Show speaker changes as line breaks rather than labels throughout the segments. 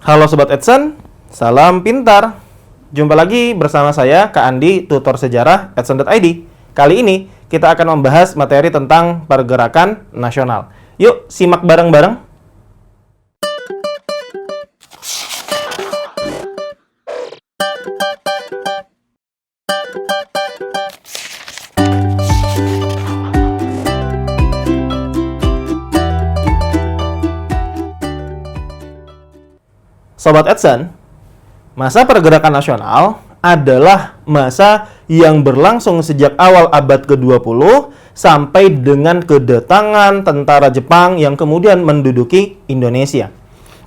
Halo Sobat Edson, salam pintar. Jumpa lagi bersama saya, Kak Andi, tutor sejarah Edson.id. Kali ini kita akan membahas materi tentang pergerakan nasional. Yuk, simak bareng-bareng. Sobat Edson, masa pergerakan nasional adalah masa yang berlangsung sejak awal abad ke-20 sampai dengan kedatangan tentara Jepang yang kemudian menduduki Indonesia.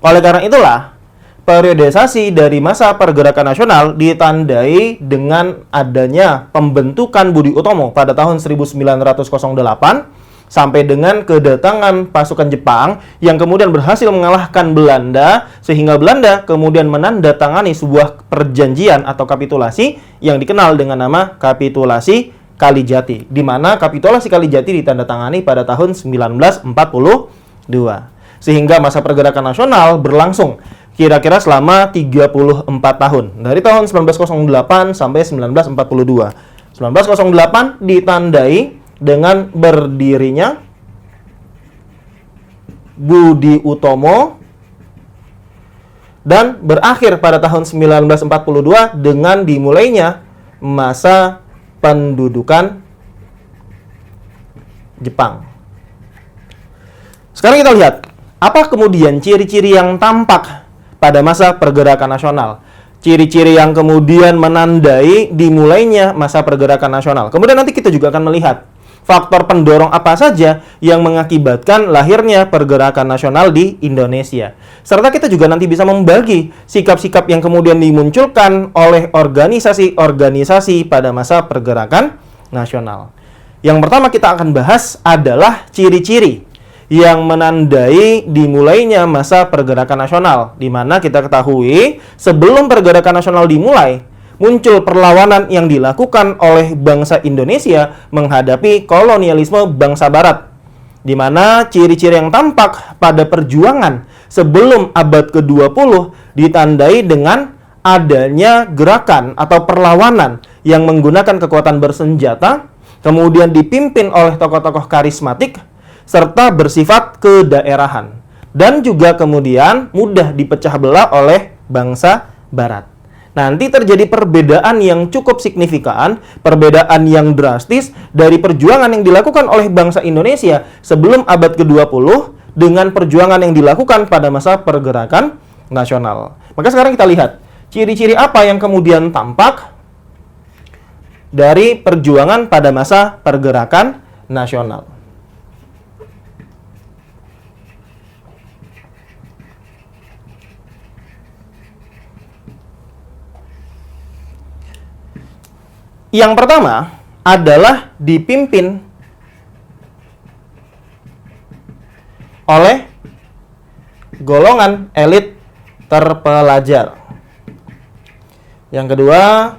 Oleh karena itulah, periodisasi dari masa pergerakan nasional ditandai dengan adanya pembentukan Budi Utomo pada tahun 1908 sampai dengan kedatangan pasukan Jepang yang kemudian berhasil mengalahkan Belanda, sehingga Belanda kemudian menandatangani sebuah perjanjian atau kapitulasi yang dikenal dengan nama Kapitulasi Kalijati, di mana Kapitulasi Kalijati ditandatangani pada tahun 1942. Sehingga masa pergerakan nasional berlangsung kira-kira selama 34 tahun, dari tahun 1908 sampai 1942. 1908 ditandai dengan berdirinya Budi Utomo dan berakhir pada tahun 1942 dengan dimulainya masa pendudukan Jepang. Sekarang kita lihat, apa kemudian ciri-ciri yang tampak pada masa pergerakan nasional? Ciri-ciri yang kemudian menandai dimulainya masa pergerakan nasional. Kemudian nanti kita juga akan melihat faktor pendorong apa saja yang mengakibatkan lahirnya pergerakan nasional di Indonesia. Serta kita juga nanti bisa membagi sikap-sikap yang kemudian dimunculkan oleh organisasi-organisasi pada masa pergerakan nasional. Yang pertama kita akan bahas adalah ciri-ciri yang menandai dimulainya masa pergerakan nasional, di mana kita ketahui sebelum pergerakan nasional dimulai, muncul perlawanan yang dilakukan oleh bangsa Indonesia menghadapi kolonialisme bangsa Barat, di mana ciri-ciri yang tampak pada perjuangan sebelum abad ke-20 ditandai dengan adanya gerakan atau perlawanan yang menggunakan kekuatan bersenjata, kemudian dipimpin oleh tokoh-tokoh karismatik, serta bersifat kedaerahan, dan juga kemudian mudah dipecah belah oleh bangsa Barat. Nanti terjadi perbedaan yang cukup signifikan, perbedaan yang drastis dari perjuangan yang dilakukan oleh bangsa Indonesia sebelum abad ke-20 dengan perjuangan yang dilakukan pada masa pergerakan nasional. Maka sekarang kita lihat, ciri-ciri apa yang kemudian tampak dari perjuangan pada masa pergerakan nasional. Yang pertama adalah dipimpin oleh golongan elit terpelajar. Yang kedua,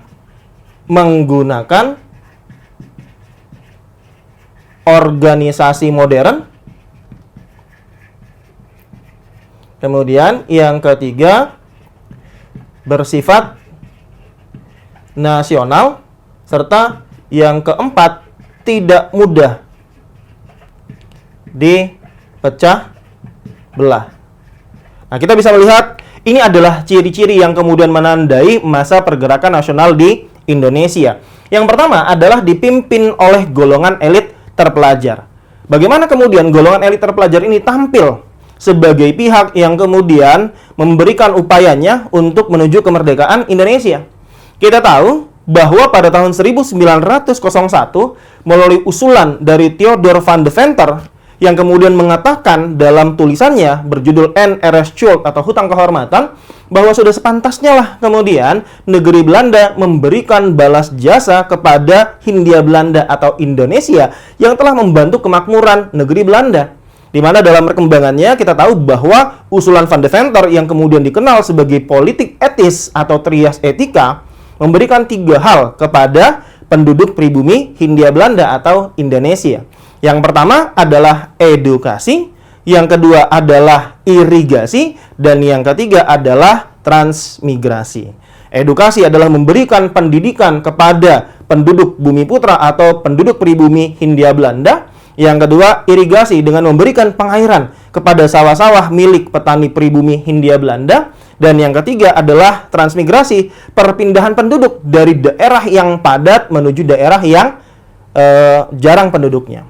menggunakan organisasi modern. Kemudian yang ketiga, bersifat nasional. Serta yang keempat, tidak mudah dipecah belah. Nah, kita bisa melihat ini adalah ciri-ciri yang kemudian menandai masa pergerakan nasional di Indonesia. Yang pertama adalah dipimpin oleh golongan elit terpelajar. Bagaimana kemudian golongan elit terpelajar ini tampil sebagai pihak yang kemudian memberikan upayanya untuk menuju kemerdekaan Indonesia? Kita tahu bahwa pada tahun 1901 melalui usulan dari Theodor van Deventer yang kemudian mengatakan dalam tulisannya berjudul N.R.S. Schuld atau Hutang Kehormatan, bahwa sudah sepantasnya lah kemudian negeri Belanda memberikan balas jasa kepada Hindia Belanda atau Indonesia yang telah membantu kemakmuran negeri Belanda. Di mana dalam perkembangannya kita tahu bahwa usulan van Deventer yang kemudian dikenal sebagai politik etis atau trias etika memberikan 3 hal kepada penduduk pribumi Hindia Belanda atau Indonesia. Yang pertama adalah edukasi, yang kedua adalah irigasi, dan yang ketiga adalah transmigrasi. Edukasi adalah memberikan pendidikan kepada penduduk Bumi Putra atau penduduk pribumi Hindia Belanda. Yang kedua, irigasi dengan memberikan pengairan kepada sawah-sawah milik petani pribumi Hindia Belanda. Dan yang ketiga adalah transmigrasi, perpindahan penduduk dari daerah yang padat menuju daerah yang jarang penduduknya.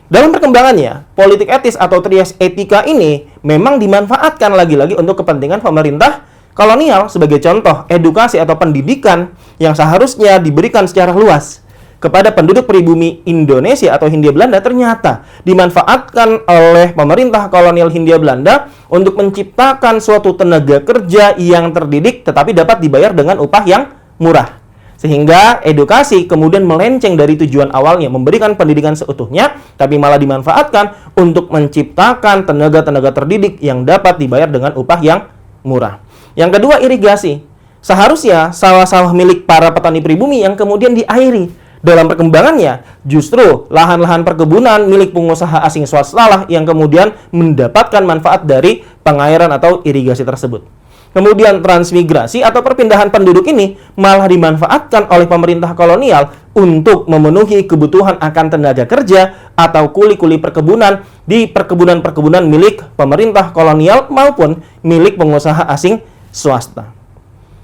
Dalam perkembangannya, politik etis atau trias etika ini memang dimanfaatkan lagi-lagi untuk kepentingan pemerintah kolonial. Sebagai contoh, edukasi atau pendidikan yang seharusnya diberikan secara luas kepada penduduk pribumi Indonesia atau Hindia Belanda ternyata dimanfaatkan oleh pemerintah kolonial Hindia Belanda untuk menciptakan suatu tenaga kerja yang terdidik tetapi dapat dibayar dengan upah yang murah. Sehingga edukasi kemudian melenceng dari tujuan awalnya memberikan pendidikan seutuhnya, tapi malah dimanfaatkan untuk menciptakan tenaga-tenaga terdidik yang dapat dibayar dengan upah yang murah. Yang kedua, irigasi. Seharusnya sawah-sawah milik para petani pribumi yang kemudian diairi. Dalam perkembangannya, justru lahan-lahan perkebunan milik pengusaha asing swasta lah yang kemudian mendapatkan manfaat dari pengairan atau irigasi tersebut. Kemudian transmigrasi atau perpindahan penduduk ini malah dimanfaatkan oleh pemerintah kolonial untuk memenuhi kebutuhan akan tenaga kerja atau kuli-kuli perkebunan di perkebunan-perkebunan milik pemerintah kolonial maupun milik pengusaha asing swasta.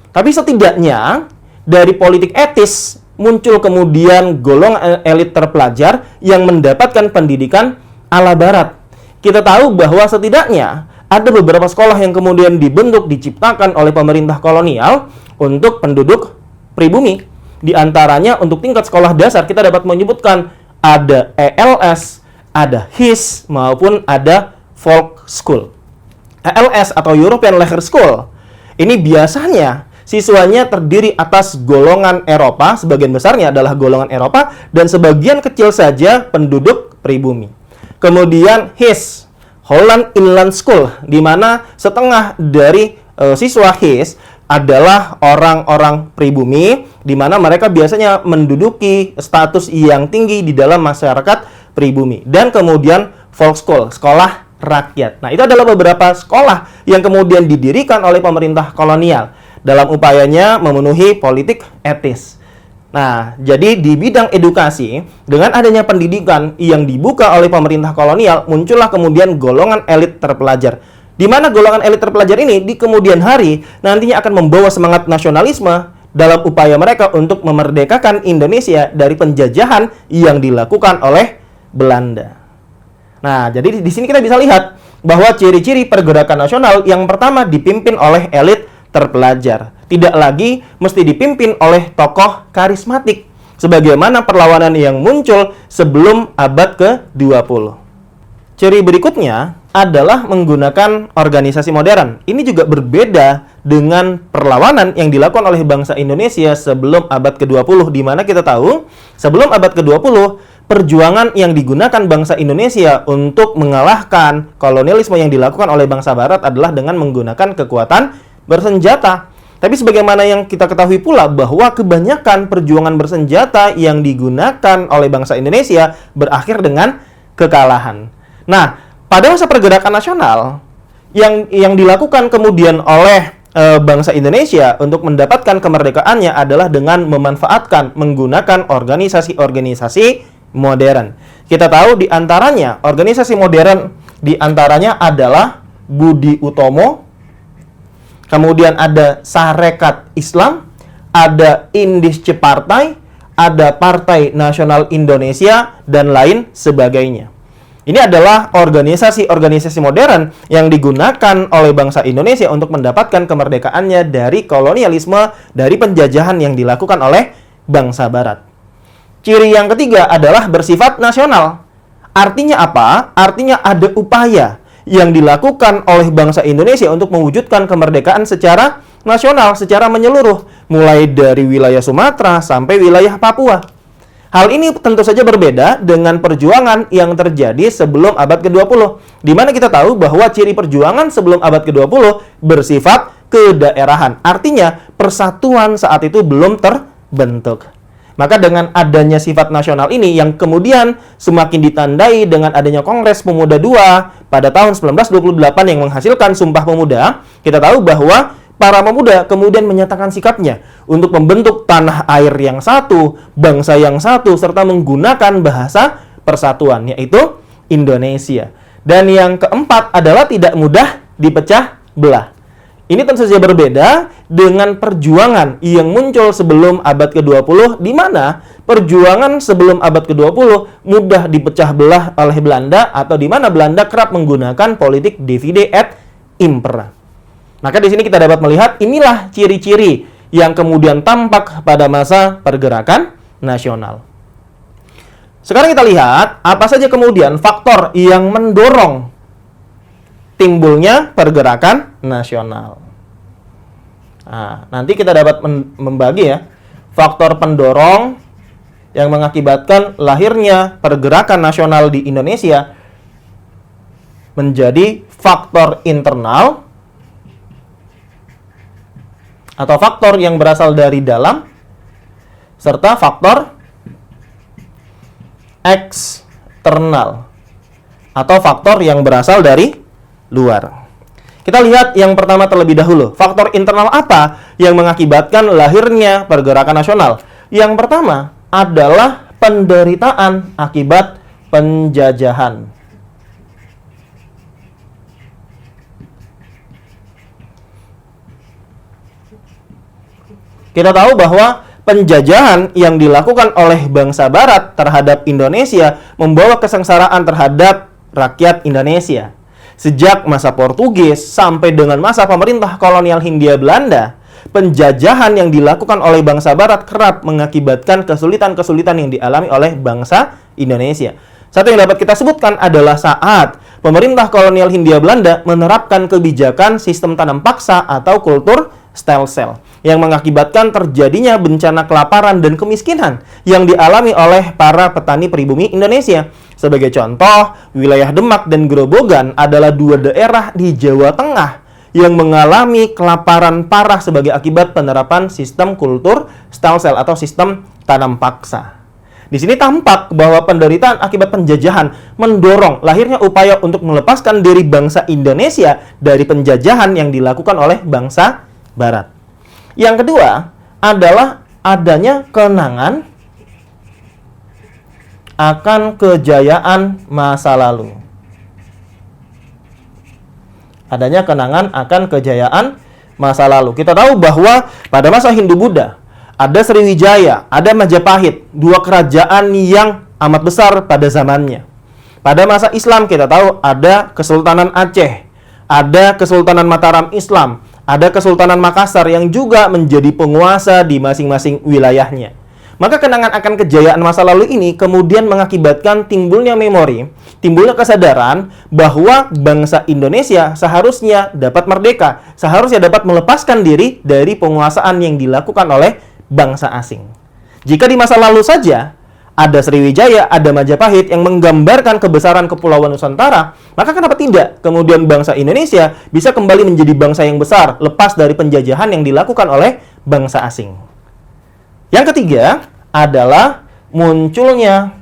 Tapi setidaknya dari politik etis muncul kemudian golongan elit terpelajar yang mendapatkan pendidikan ala barat. Kita tahu bahwa setidaknya ada beberapa sekolah yang kemudian dibentuk, diciptakan oleh pemerintah kolonial untuk penduduk pribumi. Di antaranya untuk tingkat sekolah dasar kita dapat menyebutkan ada ELS, ada HIS, maupun ada Folk School. ELS atau European Leisure School ini biasanya siswanya terdiri atas golongan Eropa, sebagian besarnya adalah golongan Eropa, dan sebagian kecil saja penduduk pribumi. Kemudian HIS, Holland Inland School, di mana setengah dari siswa HIS adalah orang-orang pribumi, di mana mereka biasanya menduduki status yang tinggi di dalam masyarakat pribumi. Dan kemudian Folk School, sekolah rakyat. Nah, itu adalah beberapa sekolah yang kemudian didirikan oleh pemerintah kolonial dalam upayanya memenuhi politik etis. Nah, jadi di bidang edukasi, dengan adanya pendidikan yang dibuka oleh pemerintah kolonial, muncullah kemudian golongan elit terpelajar. Di mana golongan elit terpelajar ini di kemudian hari nantinya akan membawa semangat nasionalisme dalam upaya mereka untuk memerdekakan Indonesia dari penjajahan yang dilakukan oleh Belanda. Nah, jadi di sini kita bisa lihat bahwa ciri-ciri pergerakan nasional yang pertama dipimpin oleh elit terpelajar. Tidak lagi mesti dipimpin oleh tokoh karismatik sebagaimana perlawanan yang muncul sebelum abad ke-20. Ciri berikutnya adalah menggunakan organisasi modern. Ini juga berbeda dengan perlawanan yang dilakukan oleh bangsa Indonesia sebelum abad ke-20, di mana kita tahu sebelum abad ke-20 perjuangan yang digunakan bangsa Indonesia untuk mengalahkan kolonialisme yang dilakukan oleh bangsa Barat adalah dengan menggunakan kekuatan bersenjata. Tapi sebagaimana yang kita ketahui pula bahwa kebanyakan perjuangan bersenjata yang digunakan oleh bangsa Indonesia berakhir dengan kekalahan. Nah, pada masa pergerakan nasional yang dilakukan kemudian oleh bangsa Indonesia untuk mendapatkan kemerdekaannya adalah dengan memanfaatkan menggunakan organisasi-organisasi modern. Kita tahu di antaranya organisasi modern di antaranya adalah Budi Utomo. Kemudian ada Sarekat Islam, ada Indische Partai, ada Partai Nasional Indonesia, dan lain sebagainya. Ini adalah organisasi-organisasi modern yang digunakan oleh bangsa Indonesia untuk mendapatkan kemerdekaannya dari kolonialisme, dari penjajahan yang dilakukan oleh bangsa Barat. Ciri yang ketiga adalah bersifat nasional. Artinya apa? Artinya ada upaya yang dilakukan oleh bangsa Indonesia untuk mewujudkan kemerdekaan secara nasional, secara menyeluruh, mulai dari wilayah Sumatera sampai wilayah Papua. Hal ini tentu saja berbeda dengan perjuangan yang terjadi sebelum abad ke-20, di mana kita tahu bahwa ciri perjuangan sebelum abad ke-20 bersifat kedaerahan. Artinya, persatuan saat itu belum terbentuk. Maka dengan adanya sifat nasional ini yang kemudian semakin ditandai dengan adanya Kongres Pemuda II pada tahun 1928 yang menghasilkan Sumpah Pemuda, kita tahu bahwa para pemuda kemudian menyatakan sikapnya untuk membentuk tanah air yang satu, bangsa yang satu, serta menggunakan bahasa persatuan, yaitu Indonesia. Dan yang keempat adalah tidak mudah dipecah belah. Ini tentu saja berbeda dengan perjuangan yang muncul sebelum abad ke-20, di mana perjuangan sebelum abad ke-20 mudah dipecah belah oleh Belanda, atau di mana Belanda kerap menggunakan politik divide et impera. Maka di sini kita dapat melihat inilah ciri-ciri yang kemudian tampak pada masa pergerakan nasional. Sekarang kita lihat apa saja kemudian faktor yang mendorong timbulnya pergerakan nasional. Nah, nanti kita dapat membagi ya, faktor pendorong yang mengakibatkan lahirnya pergerakan nasional di Indonesia menjadi faktor internal atau faktor yang berasal dari dalam, serta faktor eksternal atau faktor yang berasal dari luar. Kita lihat yang pertama terlebih dahulu. Faktor internal apa yang mengakibatkan lahirnya pergerakan nasional? Yang pertama adalah penderitaan akibat penjajahan. Kita tahu bahwa penjajahan yang dilakukan oleh bangsa Barat terhadap Indonesia membawa kesengsaraan terhadap rakyat Indonesia. Sejak masa Portugis sampai dengan masa pemerintah kolonial Hindia Belanda, penjajahan yang dilakukan oleh bangsa Barat kerap mengakibatkan kesulitan-kesulitan yang dialami oleh bangsa Indonesia. Satu yang dapat kita sebutkan adalah saat pemerintah kolonial Hindia Belanda menerapkan kebijakan sistem tanam paksa atau kultur stelsel yang mengakibatkan terjadinya bencana kelaparan dan kemiskinan yang dialami oleh para petani pribumi Indonesia. Sebagai contoh, wilayah Demak dan Grobogan adalah dua daerah di Jawa Tengah yang mengalami kelaparan parah sebagai akibat penerapan sistem kultur stelsel atau sistem tanam paksa. Di sini tampak bahwa penderitaan akibat penjajahan mendorong lahirnya upaya untuk melepaskan diri bangsa Indonesia dari penjajahan yang dilakukan oleh bangsa Barat. Yang kedua adalah adanya kenangan akan kejayaan masa lalu. Adanya kenangan akan kejayaan masa lalu. Kita tahu bahwa pada masa Hindu-Buddha ada Sriwijaya, ada Majapahit, dua kerajaan yang amat besar pada zamannya. Pada masa Islam kita tahu ada Kesultanan Aceh, ada Kesultanan Mataram Islam, ada Kesultanan Makassar yang juga menjadi penguasa di masing-masing wilayahnya. Maka kenangan akan kejayaan masa lalu ini kemudian mengakibatkan timbulnya memori, timbulnya kesadaran bahwa bangsa Indonesia seharusnya dapat merdeka, seharusnya dapat melepaskan diri dari penguasaan yang dilakukan oleh bangsa asing. Jika di masa lalu saja ada Sriwijaya, ada Majapahit yang menggambarkan kebesaran Kepulauan Nusantara, maka kenapa tidak kemudian bangsa Indonesia bisa kembali menjadi bangsa yang besar lepas dari penjajahan yang dilakukan oleh bangsa asing. Yang ketiga adalah munculnya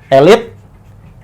elit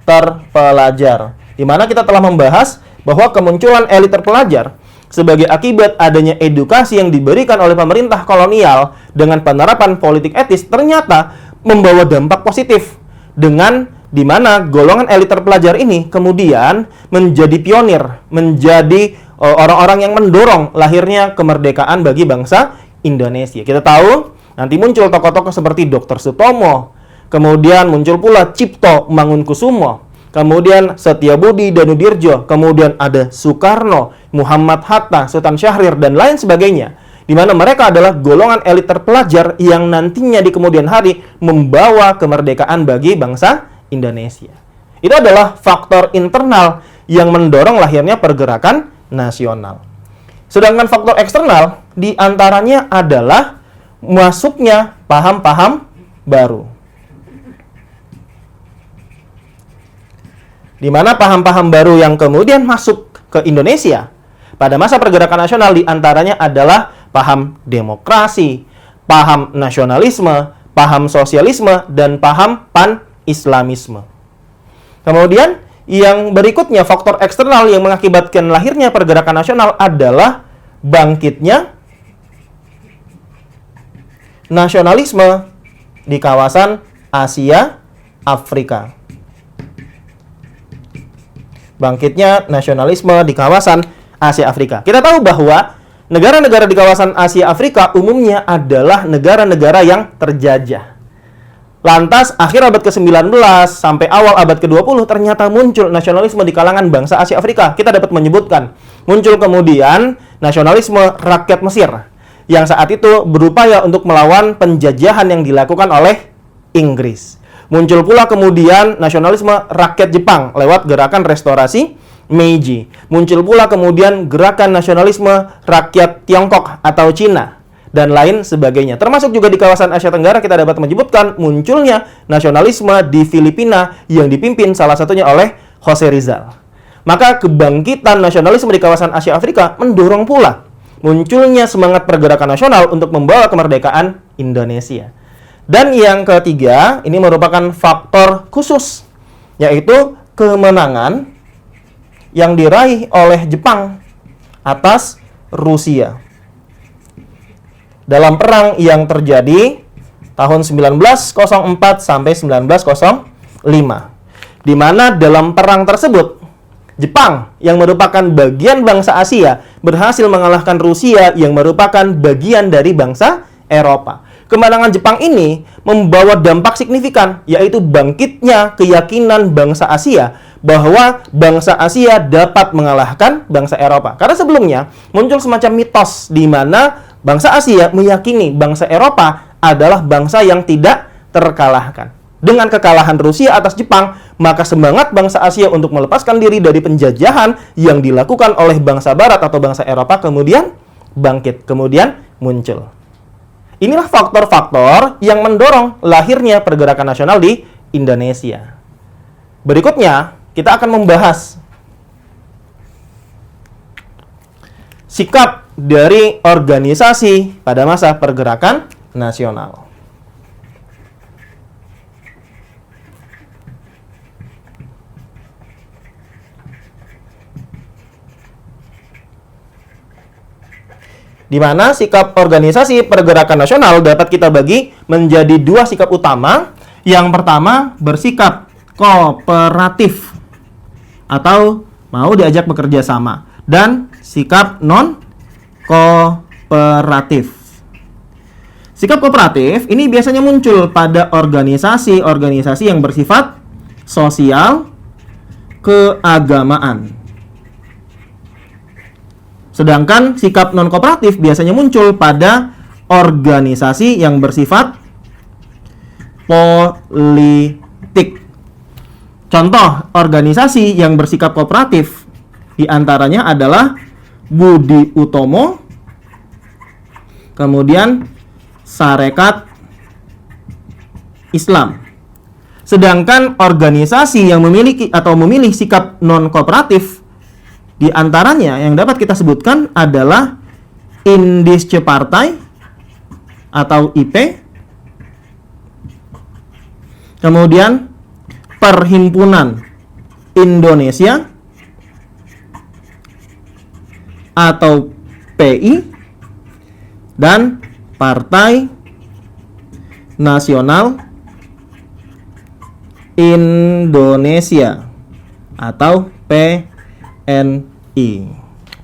terpelajar, di mana kita telah membahas bahwa kemunculan elit terpelajar sebagai akibat adanya edukasi yang diberikan oleh pemerintah kolonial dengan penerapan politik etis ternyata membawa dampak positif, dengan di mana golongan elit terpelajar ini kemudian menjadi pionir, menjadi orang-orang yang mendorong lahirnya kemerdekaan bagi bangsa Indonesia. Kita tahu nanti muncul tokoh-tokoh seperti Dr. Sutomo, kemudian muncul pula Cipto Mangunkusumo, kemudian Setiabudi Danudirjo, kemudian ada Soekarno, Muhammad Hatta, Sultan Syahrir, dan lain sebagainya, di mana mereka adalah golongan elit terpelajar yang nantinya di kemudian hari membawa kemerdekaan bagi bangsa Indonesia. Itu adalah faktor internal yang mendorong lahirnya pergerakan nasional. Sedangkan faktor eksternal diantaranya adalah masuknya paham-paham baru. Di mana paham-paham baru yang kemudian masuk ke Indonesia pada masa pergerakan nasional diantaranya adalah paham demokrasi, paham nasionalisme, paham sosialisme, dan paham pan-islamisme. Kemudian, yang berikutnya, faktor eksternal yang mengakibatkan lahirnya pergerakan nasional adalah bangkitnya nasionalisme di kawasan Asia Afrika. Bangkitnya nasionalisme di kawasan Asia Afrika. Kita tahu bahwa negara-negara di kawasan Asia Afrika umumnya adalah negara-negara yang terjajah. Lantas, akhir abad ke-19 sampai awal abad ke-20 ternyata muncul nasionalisme di kalangan bangsa Asia Afrika. Kita dapat menyebutkan, muncul kemudian nasionalisme rakyat Mesir yang saat itu berupaya untuk melawan penjajahan yang dilakukan oleh Inggris. Muncul pula kemudian nasionalisme rakyat Jepang lewat gerakan restorasi Meiji. Muncul pula kemudian gerakan nasionalisme rakyat Tiongkok atau Cina, dan lain sebagainya. Termasuk juga di kawasan Asia Tenggara kita dapat menyebutkan munculnya nasionalisme di Filipina yang dipimpin salah satunya oleh Jose Rizal. Maka kebangkitan nasionalisme di kawasan Asia Afrika mendorong pula munculnya semangat pergerakan nasional untuk membawa kemerdekaan Indonesia. Dan yang ketiga, ini merupakan faktor khusus, yaitu kemenangan yang diraih oleh Jepang atas Rusia dalam perang yang terjadi tahun 1904 sampai 1905, di mana dalam perang tersebut Jepang yang merupakan bagian bangsa Asia berhasil mengalahkan Rusia yang merupakan bagian dari bangsa Eropa. Kemenangan Jepang ini membawa dampak signifikan, yaitu bangkitnya keyakinan bangsa Asia bahwa bangsa Asia dapat mengalahkan bangsa Eropa. Karena sebelumnya muncul semacam mitos di mana bangsa Asia meyakini bangsa Eropa adalah bangsa yang tidak terkalahkan. Dengan kekalahan Rusia atas Jepang, maka semangat bangsa Asia untuk melepaskan diri dari penjajahan yang dilakukan oleh bangsa Barat atau bangsa Eropa kemudian bangkit, kemudian muncul. Inilah faktor-faktor yang mendorong lahirnya pergerakan nasional di Indonesia. Berikutnya, kita akan membahas sikap dari organisasi pada masa pergerakan nasional. Di mana sikap organisasi pergerakan nasional dapat kita bagi menjadi dua sikap utama. Yang pertama, bersikap kooperatif atau mau diajak bekerja sama, dan sikap non-kooperatif. Sikap kooperatif ini biasanya muncul pada organisasi-organisasi yang bersifat sosial, keagamaan. Sedangkan sikap non-kooperatif biasanya muncul pada organisasi yang bersifat politik. Contoh organisasi yang bersikap kooperatif diantaranya adalah Budi Utomo, kemudian Sarekat Islam. Sedangkan organisasi yang memiliki atau memilih sikap non-kooperatif di antaranya yang dapat kita sebutkan adalah Indische Partai atau IP, kemudian Perhimpunan Indonesia atau PI, dan Partai Nasional Indonesia atau PNI.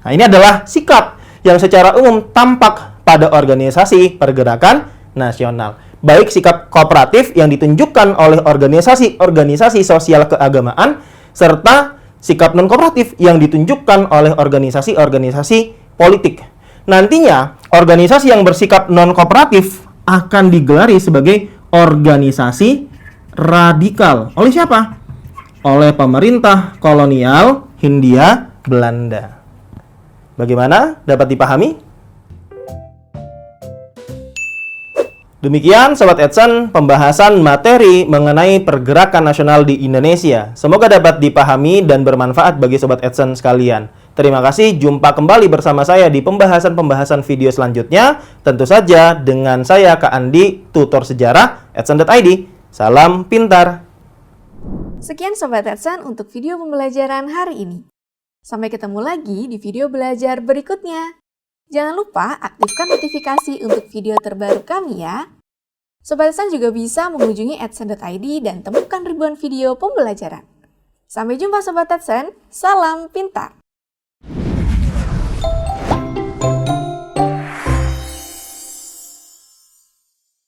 Nah, ini adalah sikap yang secara umum tampak pada organisasi pergerakan nasional. Baik sikap kooperatif yang ditunjukkan oleh organisasi-organisasi sosial keagamaan, serta sikap non-kooperatif yang ditunjukkan oleh organisasi-organisasi politik. Nantinya, organisasi yang bersikap non-kooperatif akan digelari sebagai organisasi radikal. Oleh siapa? Oleh pemerintah kolonial Hindia Belanda. Bagaimana? Dapat dipahami? Demikian Sobat Edson pembahasan materi mengenai pergerakan nasional di Indonesia. Semoga dapat dipahami dan bermanfaat bagi Sobat Edson sekalian. Terima kasih, jumpa kembali bersama saya di pembahasan-pembahasan video selanjutnya. Tentu saja dengan saya Kak Andi, tutor sejarah @sen.id. Salam pintar.
Sekian Sobat Edsen untuk video pembelajaran hari ini. Sampai ketemu lagi di video belajar berikutnya. Jangan lupa aktifkan notifikasi untuk video terbaru kami ya. Sobat Edsen juga bisa mengunjungi @sen.id dan temukan ribuan video pembelajaran. Sampai jumpa Sobat Edsen, salam pintar!